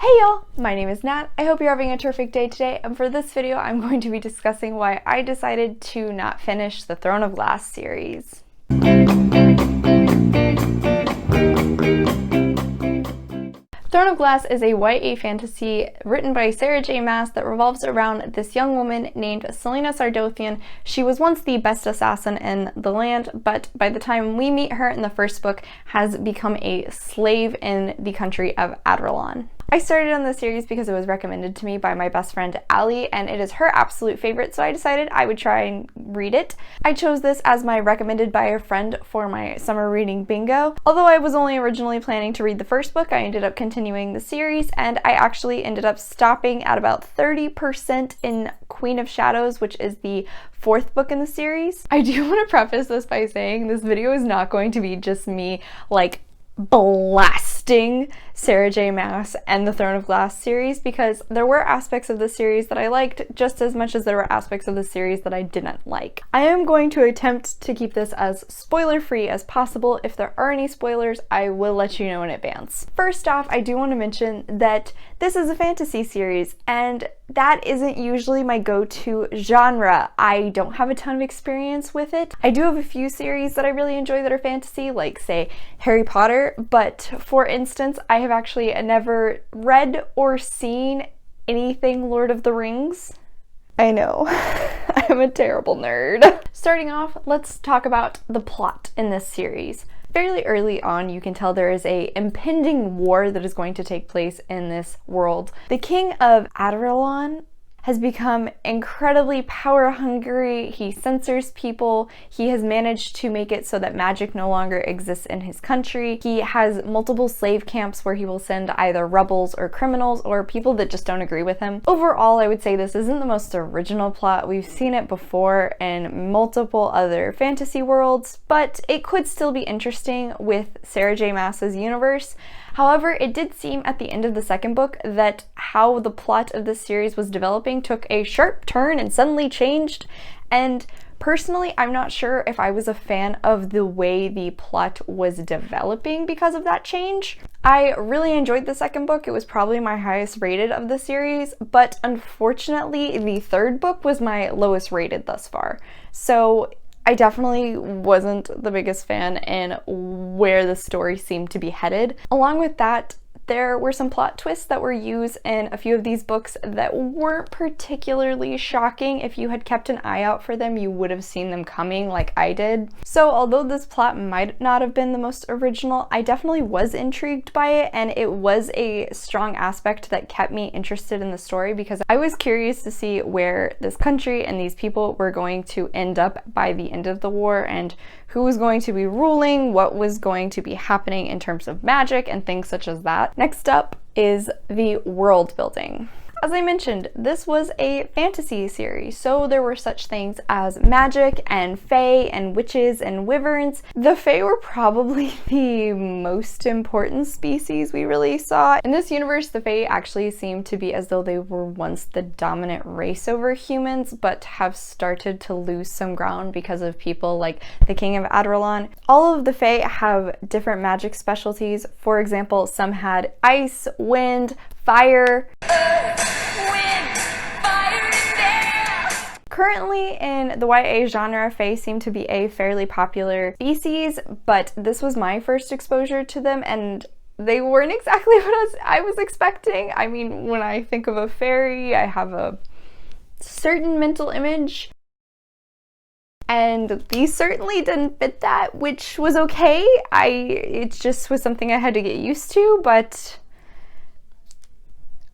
Hey y'all, my name is Nat. I hope you're having a terrific day today, and for this video I'm going to be discussing why I decided to not finish the Throne of Glass series. Throne of Glass is a YA fantasy written by Sarah J. Maas that revolves around this young woman named Selena Sardothian. She was once the best assassin in the land, but by the time we meet her in the first book, has become a slave in the country of Adralon. I started on this series because it was recommended to me by my best friend Allie, and it is her absolute favorite, so I decided I would try and read it. I chose this as my recommended by a friend for my summer reading bingo. Although I was only originally planning to read the first book, I ended up continuing the series, and I actually ended up stopping at about 30% in Queen of Shadows, which is the fourth book in the series. I do want to preface this by saying this video is not going to be just me like blasting Sarah J. Maas and the Throne of Glass series, because there were aspects of the series that I liked just as much as there were aspects of the series that I didn't like. I am going to attempt to keep this as spoiler-free as possible. If there are any spoilers, I will let you know in advance. First off, I do want to mention that this is a fantasy series, and that isn't usually my go-to genre. I don't have a ton of experience with it. I do have a few series that I really enjoy that are fantasy, like say Harry Potter, but for instance, I have actually never read or seen anything Lord of the Rings. I know, I'm a terrible nerd. Starting off, let's talk about the plot in this series. Fairly early on, you can tell there is a impending war that is going to take place in this world. The king of Adralon has become incredibly power hungry. He censors people. He has managed to make it so that magic no longer exists in his country. He has multiple slave camps where he will send either rebels or criminals or people that just don't agree with him. Overall, I would say this isn't the most original plot. We've seen it before in multiple other fantasy worlds, but it could still be interesting with Sarah J. Maas's universe. However, it did seem at the end of the second book that how the plot of this series was developing took a sharp turn and suddenly changed, and personally, I'm not sure if I was a fan of the way the plot was developing because of that change. I really enjoyed the second book. It was probably my highest rated of the series, but unfortunately, the third book was my lowest rated thus far. So I definitely wasn't the biggest fan in where the story seemed to be headed. Along with that, there were some plot twists that were used in a few of these books that weren't particularly shocking. If you had kept an eye out for them, you would have seen them coming like I did. So although this plot might not have been the most original, I definitely was intrigued by it, and it was a strong aspect that kept me interested in the story because I was curious to see where this country and these people were going to end up by the end of the war, and who was going to be ruling, what was going to be happening in terms of magic and things such as that. Next up is the world building. As I mentioned, this was a fantasy series, so there were such things as magic and fae and witches and wyverns. The fae were probably the most important species we really saw. In this universe, the fae actually seem to be as though they were once the dominant race over humans, but have started to lose some ground because of people like the King of Adralon. All of the fae have different magic specialties. For example, some had ice, wind, fire. Currently in the YA genre, fae seem to be a fairly popular species, but this was my first exposure to them, and they weren't exactly what I was expecting. I mean, when I think of a fairy, I have a certain mental image, and these certainly didn't fit that, which was okay. It just was something I had to get used to, but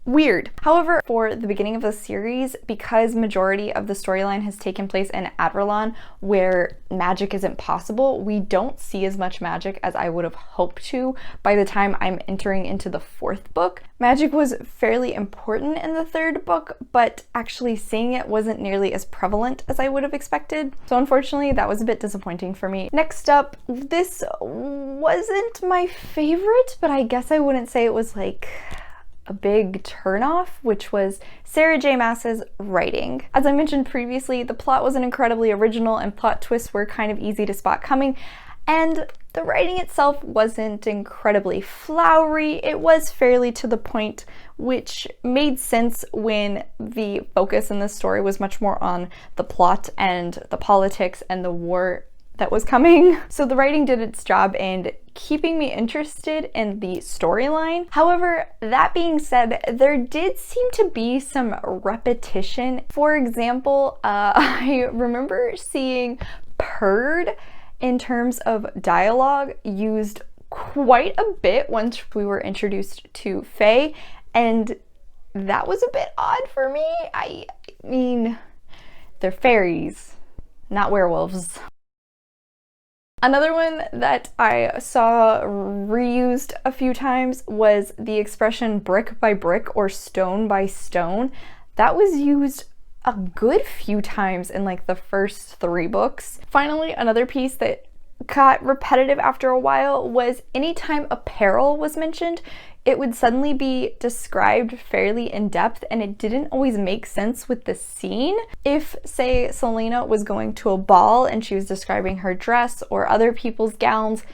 weird. However, for the beginning of the series, because majority of the storyline has taken place in Adralon, where magic isn't possible, we don't see as much magic as I would have hoped to by the time I'm entering into the fourth book. Magic was fairly important in the third book, but actually seeing it wasn't nearly as prevalent as I would have expected. So unfortunately, that was a bit disappointing for me. Next up, this wasn't my favorite, but I guess I wouldn't say it was like a big turnoff, which was Sarah J. Maas's writing. As I mentioned previously, the plot wasn't incredibly original and plot twists were kind of easy to spot coming. And the writing itself wasn't incredibly flowery. It was fairly to the point, which made sense when the focus in the story was much more on the plot and the politics and the war that was coming. So the writing did its job in keeping me interested in the storyline. However, that being said, there did seem to be some repetition. For example, I remember seeing purred in terms of dialogue used quite a bit once we were introduced to Faye, and that was a bit odd for me. I mean, they're fairies, not werewolves. Another one that I saw reused a few times was the expression brick by brick or stone by stone. That was used a good few times in like the first 3 books. Finally, another piece that got repetitive after a while was anytime a peril was mentioned, it would suddenly be described fairly in depth, and it didn't always make sense with the scene. If, say, Selena was going to a ball and she was describing her dress or other people's gowns,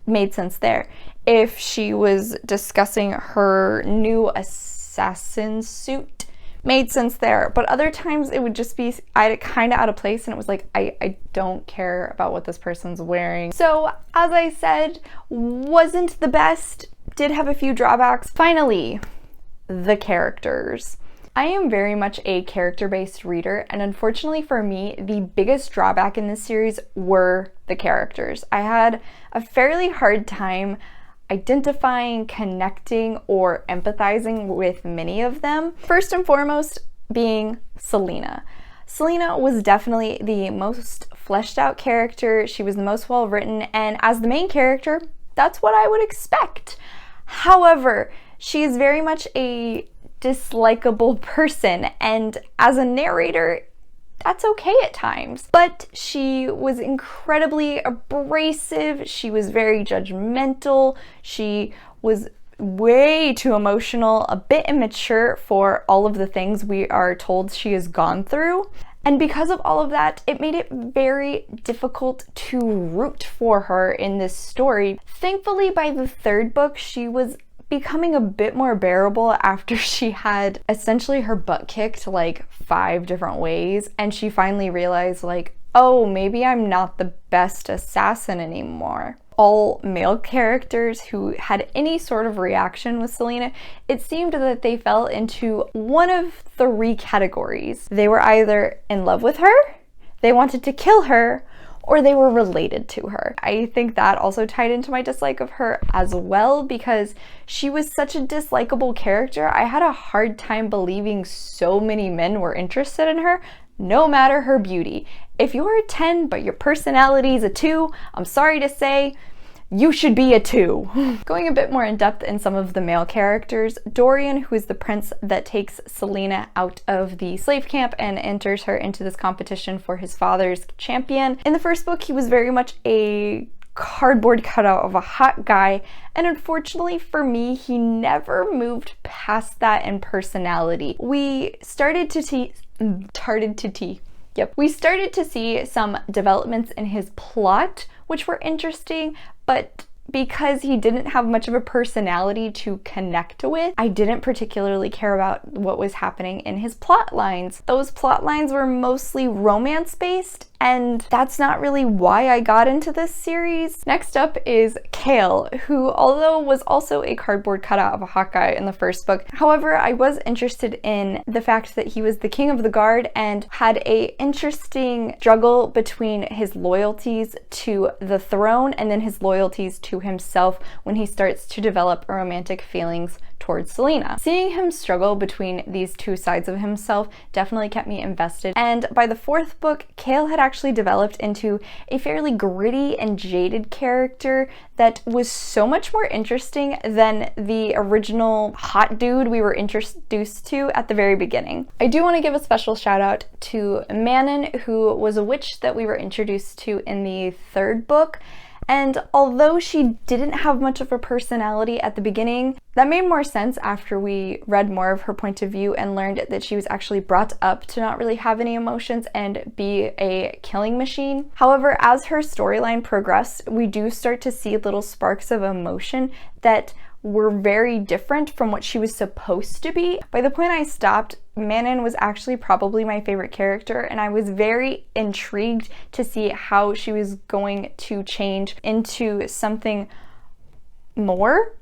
made sense there. If she was discussing her new assassin suit, made sense there. But other times it would just be kind of out of place, and it was like, I don't care about what this person's wearing. So, as I said, wasn't the best. Did have a few drawbacks. Finally, the characters. I am very much a character-based reader, and unfortunately for me, the biggest drawback in this series were the characters. I had a fairly hard time identifying, connecting, or empathizing with many of them. First and foremost being Selena. Selena was definitely the most fleshed out character. She was the most well written, and as the main character, that's what I would expect. However, she is very much a dislikable person, and as a narrator, that's okay at times. But she was incredibly abrasive, she was very judgmental, she was way too emotional, a bit immature for all of the things we are told she has gone through. And because of all of that, it made it very difficult to root for her in this story. Thankfully, by the 3rd book, she was becoming a bit more bearable after she had essentially her butt kicked like 5 different ways, and she finally realized like, oh, maybe I'm not the best assassin anymore. All male characters who had any sort of reaction with Selena, it seemed that they fell into one of 3 categories. They were either in love with her, they wanted to kill her, or they were related to her. I think that also tied into my dislike of her as well, because she was such a dislikable character. I had a hard time believing so many men were interested in her, no matter her beauty. If you're a 10 but your personality is a 2, I'm sorry to say, you should be a 2. Going a bit more in depth in some of the male characters, Dorian, who is the prince that takes Selena out of the slave camp and enters her into this competition for his father's champion. In the first book, he was very much a cardboard cutout of a hot guy, and unfortunately for me, he never moved past that in personality. We started to see some developments in his plot, which were interesting, but because he didn't have much of a personality to connect with, I didn't particularly care about what was happening in his plot lines. Those plot lines were mostly romance-based, and that's not really why I got into this series. Next up is Cale, who although was also a cardboard cutout of a hot guy in the first book, however, I was interested in the fact that he was the king of the guard and had a interesting struggle between his loyalties to the throne and then his loyalties to himself when he starts to develop romantic feelings towards Selena. Seeing him struggle between these 2 sides of himself definitely kept me invested, and by the 4th book, Cale had actually developed into a fairly gritty and jaded character that was so much more interesting than the original hot dude we were introduced to at the very beginning. I do want to give a special shout out to Manon, who was a witch that we were introduced to in the 3rd book, And although she didn't have much of a personality at the beginning, that made more sense after we read more of her point of view and learned that she was actually brought up to not really have any emotions and be a killing machine. However, as her storyline progressed, we do start to see little sparks of emotion that were very different from what she was supposed to be. By the point I stopped, Manon was actually probably my favorite character, and I was very intrigued to see how she was going to change into something more.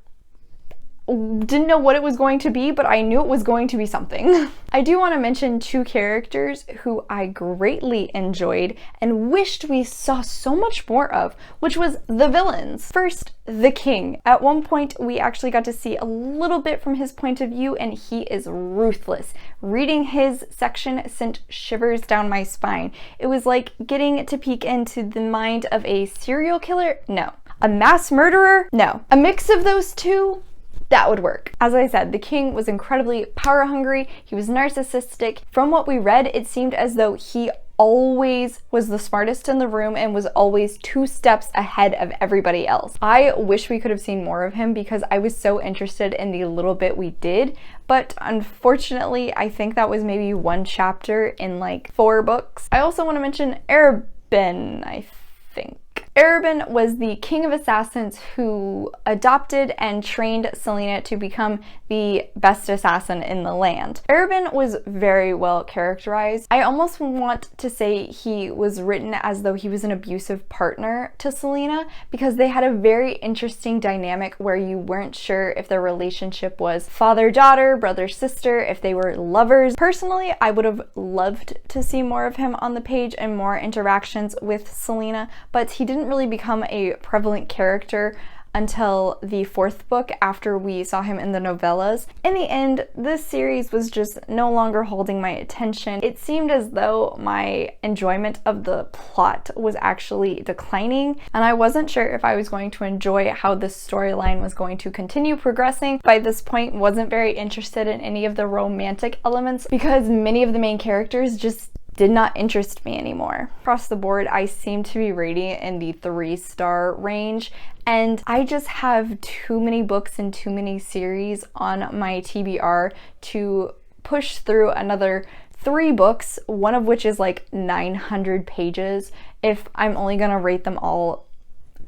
Didn't know what it was going to be, but I knew it was going to be something. I do want to mention two characters who I greatly enjoyed and wished we saw so much more of, which was the villains. First, the king. At one point, we actually got to see a little bit from his point of view, and he is ruthless. Reading his section sent shivers down my spine. It was like getting to peek into the mind of a serial killer? No. A mass murderer? No. A mix of those two? That would work. As I said, the king was incredibly power hungry. He was narcissistic. From what we read, it seemed as though he always was the smartest in the room and was always 2 steps ahead of everybody else. I wish we could have seen more of him because I was so interested in the little bit we did, but unfortunately, I think that was maybe 1 chapter in like 4 books. I also want to mention Arabin, I think. Arabin was the king of assassins who adopted and trained Selena to become the best assassin in the land. Arabin was very well characterized. I almost want to say he was written as though he was an abusive partner to Selena because they had a very interesting dynamic where you weren't sure if their relationship was father-daughter, brother-sister, if they were lovers. Personally, I would have loved to see more of him on the page and more interactions with Selena, but he didn't really become a prevalent character until the 4th book after we saw him in the novellas. In the end, this series was just no longer holding my attention. It seemed as though my enjoyment of the plot was actually declining, and I wasn't sure if I was going to enjoy how this storyline was going to continue progressing. By this point, wasn't very interested in any of the romantic elements because many of the main characters just did not interest me anymore. Across the board, I seem to be rating it in the 3-star range, and I just have too many books and too many series on my TBR to push through another 3 books, one of which is like 900 pages, if I'm only gonna rate them all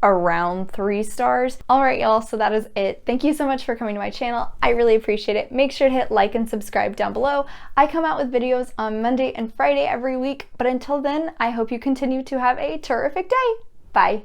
around 3 stars. All right, y'all, so that is it. Thank you so much for coming to my channel. I really appreciate it. Make sure to hit like and subscribe down below. I come out with videos on Monday and Friday every week, but until then, I hope you continue to have a terrific day. Bye.